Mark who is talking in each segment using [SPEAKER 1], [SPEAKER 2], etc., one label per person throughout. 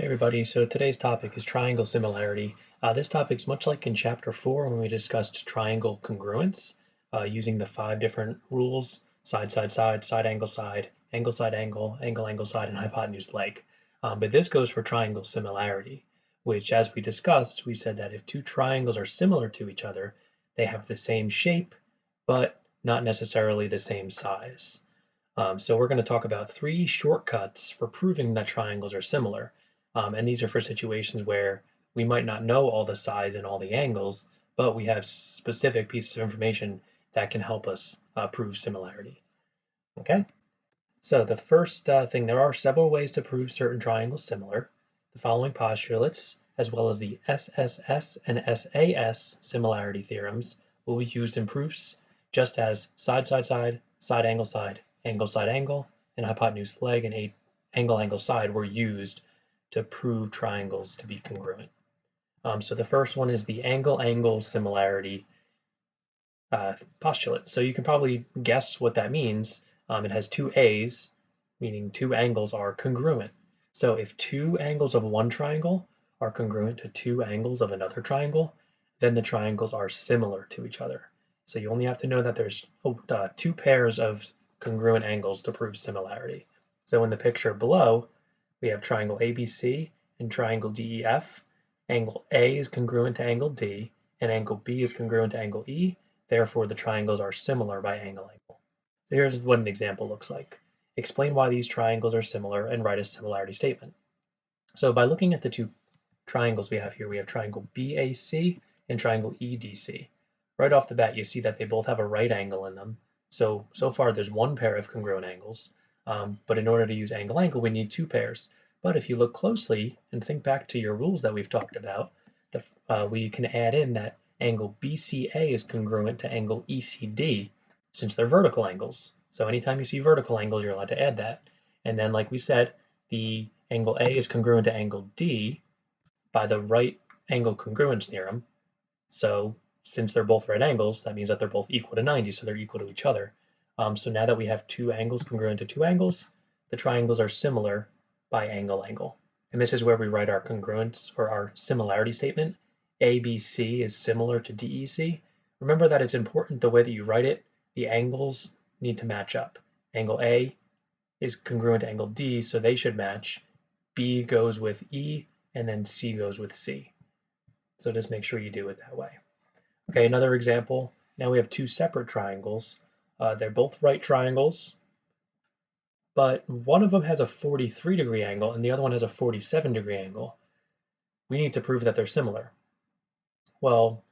[SPEAKER 1] Everybody, so today's topic is triangle similarity. This topic is much like in chapter 4 when we discussed triangle congruence using the 5 different rules: side, side, side, side, angle, side, angle, angle, side, and hypotenuse leg. But this goes for triangle similarity, which, as we discussed, we said that if two triangles are similar to each other, they have the same shape, but not necessarily the same size. So we're going to talk about 3 shortcuts for proving that triangles are similar. And these are for situations where we might not know all the sides and all the angles, but we have specific pieces of information that can help us prove similarity. Okay, so the first thing, there are several ways to prove certain triangles similar. The following postulates, as well as the SSS and SAS similarity theorems, will be used in proofs just as side, side, side, side, angle, and hypotenuse leg and angle, side were used to prove triangles to be congruent. So the first one is the angle similarity postulate. So you can probably guess what that means. It has 2 A's, meaning 2 angles are congruent. So if 2 angles of one triangle are congruent to 2 angles of another triangle, then the triangles are similar to each other. So you only have to know that there's 2 pairs of congruent angles to prove similarity. So in the picture below, we have triangle ABC and triangle DEF. Angle A is congruent to angle D, and angle B is congruent to angle E. Therefore, the triangles are similar by angle. So here's what an example looks like. Explain why these triangles are similar and write a similarity statement. So by looking at the 2 triangles we have here, we have triangle BAC and triangle EDC. Right off the bat, you see that they both have a right angle in them. So far there's 1 pair of congruent angles, but in order to use angle, we need 2 pairs. But if you look closely and think back to your rules that we've talked about, we can add in that angle BCA is congruent to angle ECD since they're vertical angles. So anytime you see vertical angles, you're allowed to add that. And then, like we said, the angle A is congruent to angle D by the right angle congruence theorem. So since they're both right angles, that means that they're both equal to 90, so they're equal to each other. So now that we have 2 angles congruent to 2 angles, the triangles are similar by angle. And this is where we write our congruence or our similarity statement. ABC is similar to DEC. Remember that it's important the way that you write it, the angles need to match up. Angle A is congruent to angle D, so they should match. B goes with E, and then C goes with C. So just make sure you do it that way. Okay, another example. Now we have 2 separate triangles. They're both right triangles, but one of them has a 43-degree angle and the other one has a 47-degree angle. We need to prove that they're similar. Well,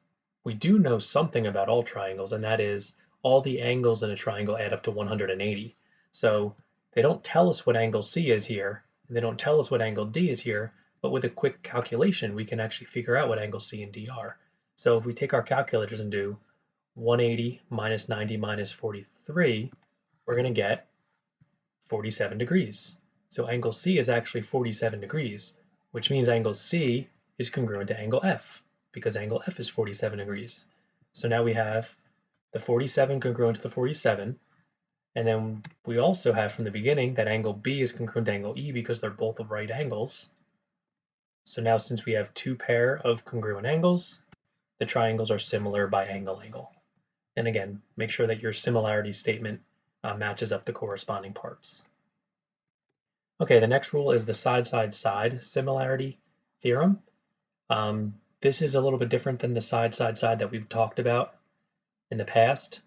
[SPEAKER 1] we do know something about all triangles, and that is all the angles in a triangle add up to 180. So they don't tell us what angle C is here, and they don't tell us what angle D is here, but with a quick calculation, we can actually figure out what angle C and D are. So if we take our calculators and do 180 minus 90 minus 43, we're going to get 47 degrees. So angle C is actually 47 degrees, which means angle C is congruent to angle F, because angle F is 47 degrees. So now we have the 47 congruent to the 47, and then we also have from the beginning that angle B is congruent to angle E because they're both of right angles. So now since we have 2 pair of congruent angles, the triangles are similar by angle. And again, make sure that your similarity statement matches up the corresponding parts. Okay, the next rule is the side similarity theorem. This is a little bit different than the side that we've talked about in the past.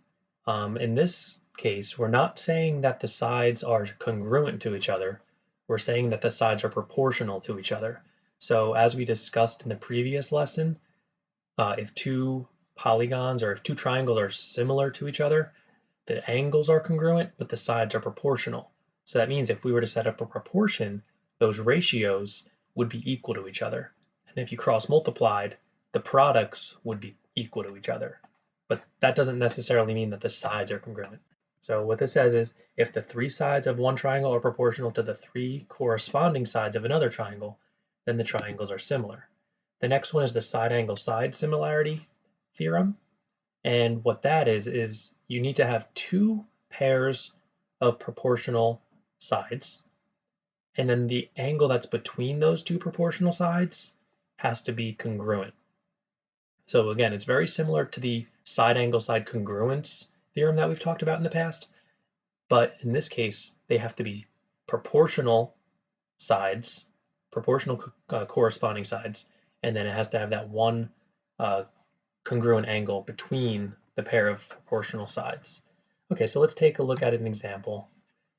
[SPEAKER 1] In this case, we're not saying that the sides are congruent to each other. We're saying that the sides are proportional to each other. So as we discussed in the previous lesson, if 2 polygons or if 2 triangles are similar to each other, the angles are congruent, but the sides are proportional. So that means if we were to set up a proportion, those ratios would be equal to each other. And if you cross multiplied, the products would be equal to each other. But that doesn't necessarily mean that the sides are congruent. So what this says is if the 3 sides of one triangle are proportional to the 3 corresponding sides of another triangle, then the triangles are similar. The next one is the side similarity theorem. And what that is you need to have 2 pairs of proportional sides. and then the angle that's between those two proportional sides has to be congruent. So again, it's very similar to the side angle side congruence theorem that we've talked about in the past, but in this case, they have to be proportional sides, proportional corresponding sides, and then it has to have that one congruent angle between the pair of proportional sides. Okay, so let's take a look at an example,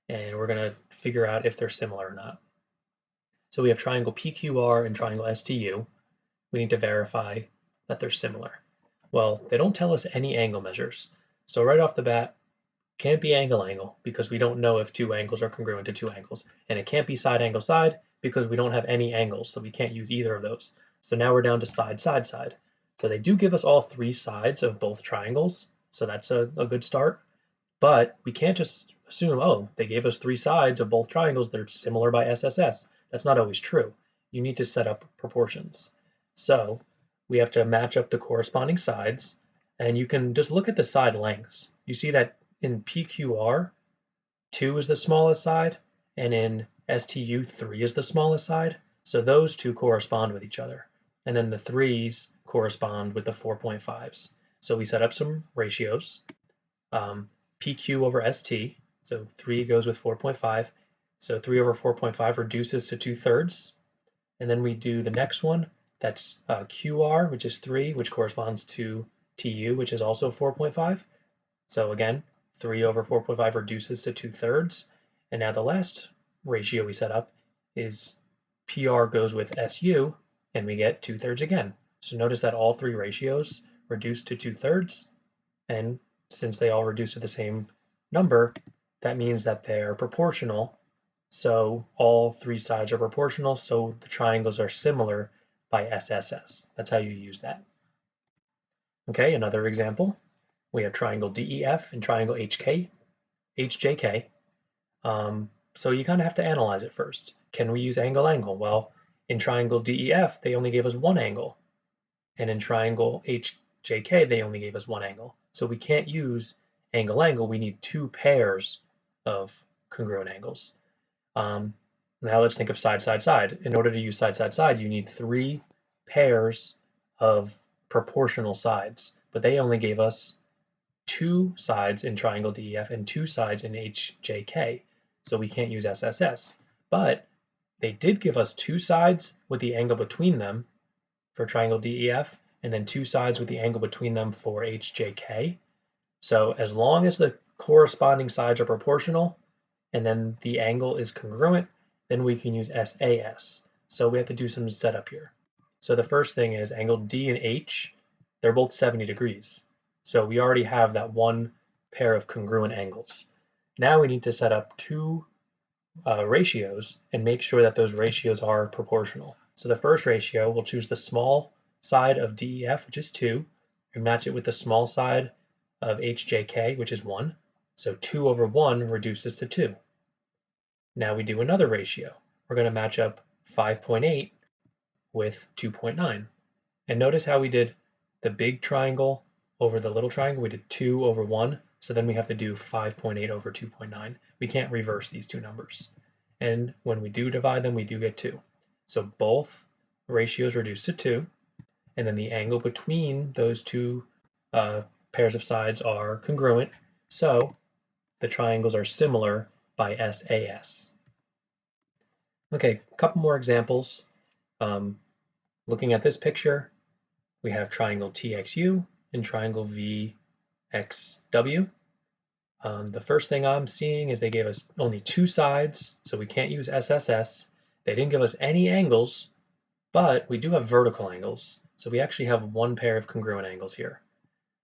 [SPEAKER 1] and we're going to figure out if they're similar or not. So we have triangle PQR and triangle STU. We need to verify that they're similar. Well, they don't tell us any angle measures. So right off the bat, can't be angle because we don't know if two angles are congruent to two angles. And it can't be side angle side because we don't have any angles, so we can't use either of those. So now we're down to side, side, side. So they do give us all three sides of both triangles, so that's a good start. But we can't just assume, oh, they gave us three sides of both triangles, they're similar by SSS. That's not always true. You need to set up proportions. So we have to match up the corresponding sides, and you can just look at the side lengths. You see that in PQR, 2 is the smallest side, and in STU, 3 is the smallest side. So those two correspond with each other. And then the 3's correspond with the 4.5's. So we set up some ratios. PQ over ST, so 3 goes with 4.5. So 3 over 4.5 reduces to 2/3. And then we do the next one, that's QR, which is 3, which corresponds to TU, which is also 4.5. So again, 3 over 4.5 reduces to 2/3. And now the last ratio we set up is PR goes with SU, and we get 2/3 again. So notice that all three ratios reduce to 2/3, and since they all reduce to the same number, that means that they're proportional. So all three sides are proportional, so the triangles are similar by SSS. That's how you use that. Okay, another example. We have triangle DEF and triangle HJK. So you kind of have to analyze it first. Can we use angle-angle? Well, in triangle DEF, they only gave us one angle. And in triangle HJK, they only gave us one angle. So we can't use angle-angle. We need two pairs of congruent angles. Now let's think of side, side, side. In order to use side, side, side, you need three pairs of proportional sides. But they only gave us two sides in triangle DEF and two sides in HJK. So we can't use SSS. But they did give us two sides with the angle between them for triangle DEF, and then two sides with the angle between them for HJK. So as long as the corresponding sides are proportional, and then the angle is congruent, then we can use SAS. So we have to do some setup here. So the first thing is angle D and H, they're both 70 degrees. So we already have that one pair of congruent angles. Now we need to set up two ratios and make sure that those ratios are proportional. So the first ratio, we'll choose the small side of DEF, which is 2, and match it with the small side of HJK, which is 1. So 2 over 1 reduces to 2. Now we do another ratio. We're going to match up 5.8 with 2.9. And notice how we did the big triangle over the little triangle. We did 2 over 1. So then we have to do 5.8 over 2.9. We can't reverse these two numbers. And when we do divide them, we do get 2. So both ratios reduce to 2. And then the angle between those two pairs of sides are congruent. So the triangles are similar by SAS. Okay, a couple more examples. Looking at this picture, we have triangle TXU and triangle VXW. The first thing I'm seeing is they gave us only two sides, so we can't use SSS. They didn't give us any angles, but we do have vertical angles. So we actually have one pair of congruent angles here.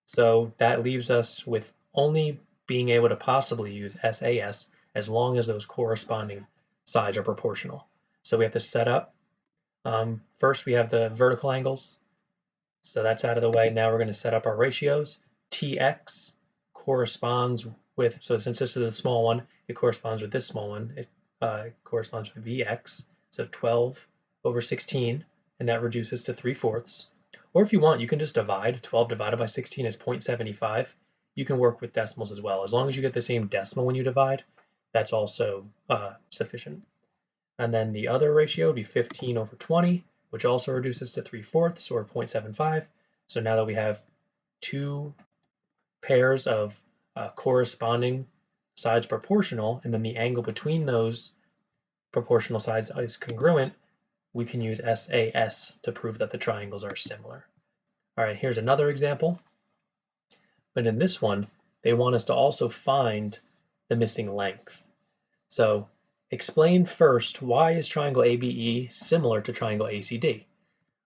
[SPEAKER 1] So that leaves us with only being able to possibly use SAS as long as those corresponding sides are proportional. So we have to set up, first we have the vertical angles. So that's out of the way. Now we're going to set up our ratios. TX corresponds with, so since this is a small one, it corresponds with this small one. It corresponds with VX, so 12 over 16, and that reduces to 3/4. Or if you want, you can just divide. 12 divided by 16 is 0.75. You can work with decimals as well. As long as you get the same decimal when you divide, that's also sufficient. And then the other ratio would be 15 over 20, which also reduces to 3/4 or 0.75. So now that we have two pairs of corresponding sides proportional, and then the angle between those proportional sides is congruent, we can use SAS to prove that the triangles are similar. All right, here's another example. But in this one, they want us to also find the missing length. So explain first, why is triangle ABE similar to triangle ACD?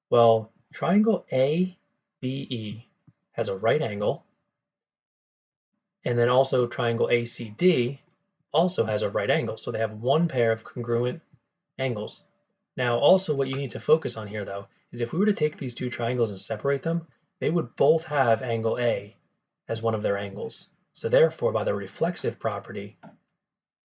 [SPEAKER 1] Well, triangle ABE has a right angle, and then also triangle ACD also has a right angle. So they have one pair of congruent angles. Now, also what you need to focus on here, though, is if we were to take these two triangles and separate them, they would both have angle A as one of their angles. So therefore, by the reflexive property,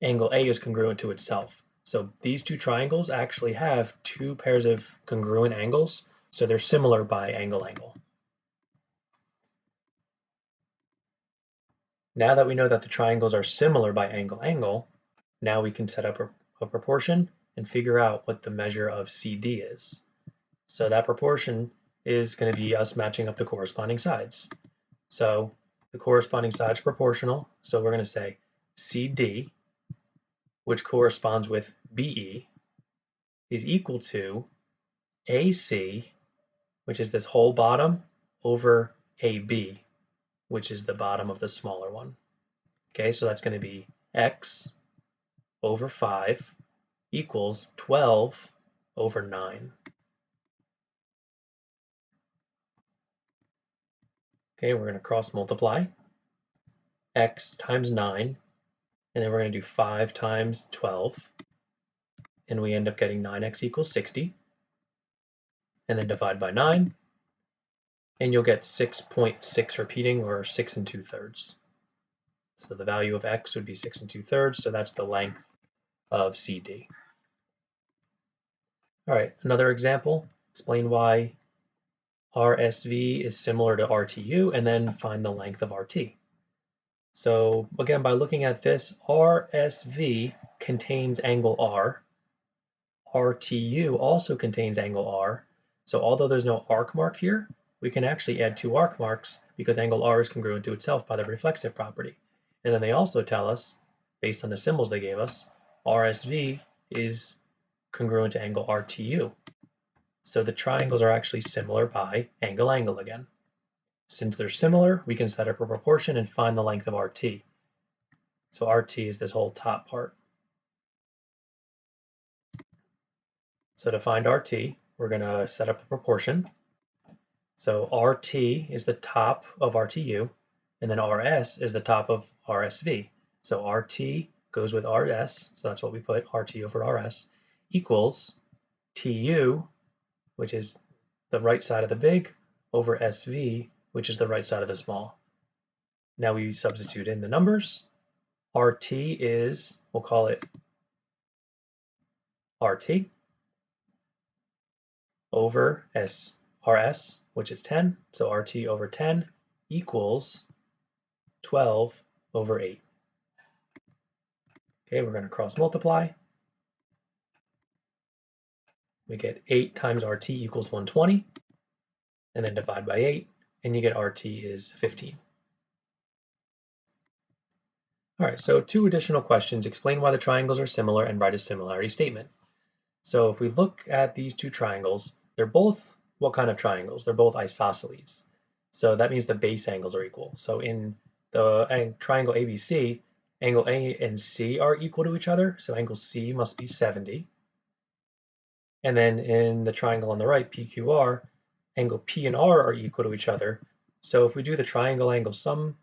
[SPEAKER 1] angle A is congruent to itself. So these two triangles actually have two pairs of congruent angles, so they're similar by angle-angle. Now that we know that the triangles are similar by angle-angle, now we can set up a proportion and figure out what the measure of CD is. So that proportion is going to be us matching up the corresponding sides. So the corresponding sides are proportional, so we're going to say CD, which corresponds with BE, is equal to AC, which is this whole bottom, over AB, which is the bottom of the smaller one. Okay, so that's going to be X over 5 equals 12 over 9. Okay, we're going to cross multiply X times 9, and then we're going to do 5 times 12, and we end up getting 9x equals 60, and then divide by 9, and you'll get 6.6 repeating, or 6 2/3. So the value of x would be 6 2/3, so that's the length of CD. All right, another example, explain why RSV is similar to RTU, and then find the length of RT. So again, by looking at this, RSV contains angle R. RTU also contains angle R. So although there's no arc mark here, we can actually add two arc marks because angle R is congruent to itself by the reflexive property. And then they also tell us, based on the symbols they gave us, RSV is congruent to angle RTU. So the triangles are actually similar by angle-angle again. Since they're similar, we can set up a proportion and find the length of RT. So RT is this whole top part. So to find RT, we're going to set up a proportion. So RT is the top of RTU, and then RS is the top of RSV. So RT goes with RS, so that's what we put, RT over RS, equals TU, which is the right side of the big, over SV, which is the right side of the small. Now we substitute in the numbers. RT is, we'll call it RT, over RS, which is 10, so RT over 10 equals 12 over 8. Okay, we're going to cross multiply. We get 8 times RT equals 120, and then divide by 8, and you get RT is 15. All right, so two additional questions. Explain why the triangles are similar and write a similarity statement. So if we look at these two triangles, they're both what kind of triangles? They're both isosceles. So that means the base angles are equal. So in the triangle ABC, angle A and C are equal to each other, so angle C must be 70. And then in the triangle on the right, PQR, angle P and R are equal to each other. So if we do the triangle angle sum,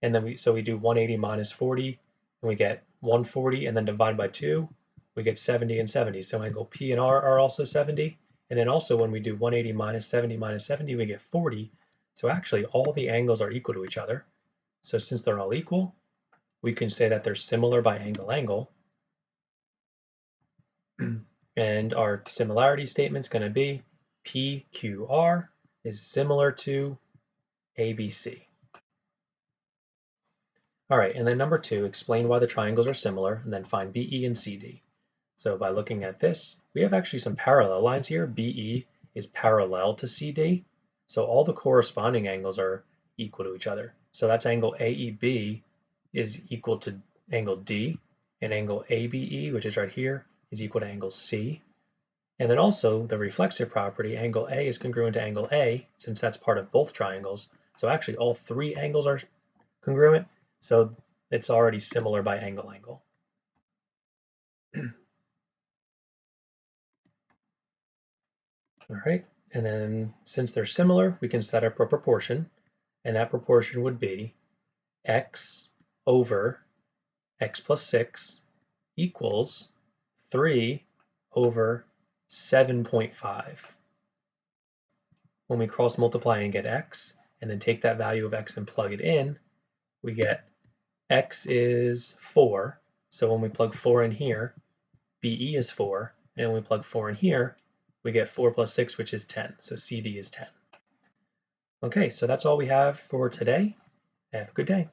[SPEAKER 1] and then we do 180 minus 40, and we get 140, and then divide by 2, we get 70 and 70. So angle P and R are also 70. And then also when we do 180 minus 70, we get 40. So actually all the angles are equal to each other. So since they're all equal, we can say that they're similar by angle-angle. And our similarity statement is going to be PQR is similar to ABC. All right, and then number 2, explain why the triangles are similar, and then find BE and CD. So by looking at this, we have actually some parallel lines here. BE is parallel to CD. So all the corresponding angles are equal to each other. So that's angle AEB is equal to angle D, and angle ABE, which is right here, is equal to angle C. And then also the reflexive property, angle A is congruent to angle A, since that's part of both triangles. So actually all three angles are congruent, so it's already similar by angle. All right, and then since they're similar, we can set up a proportion, and that proportion would be x over x plus 6 equals 3 over 7.5. When we cross multiply and get x, and then take that value of x and plug it in, we get x is 4. So when we plug 4 in here, BE is 4. And when we plug 4 in here, we get 4 plus 6, which is 10. So CD is 10. Okay, so that's all we have for today. Have a good day.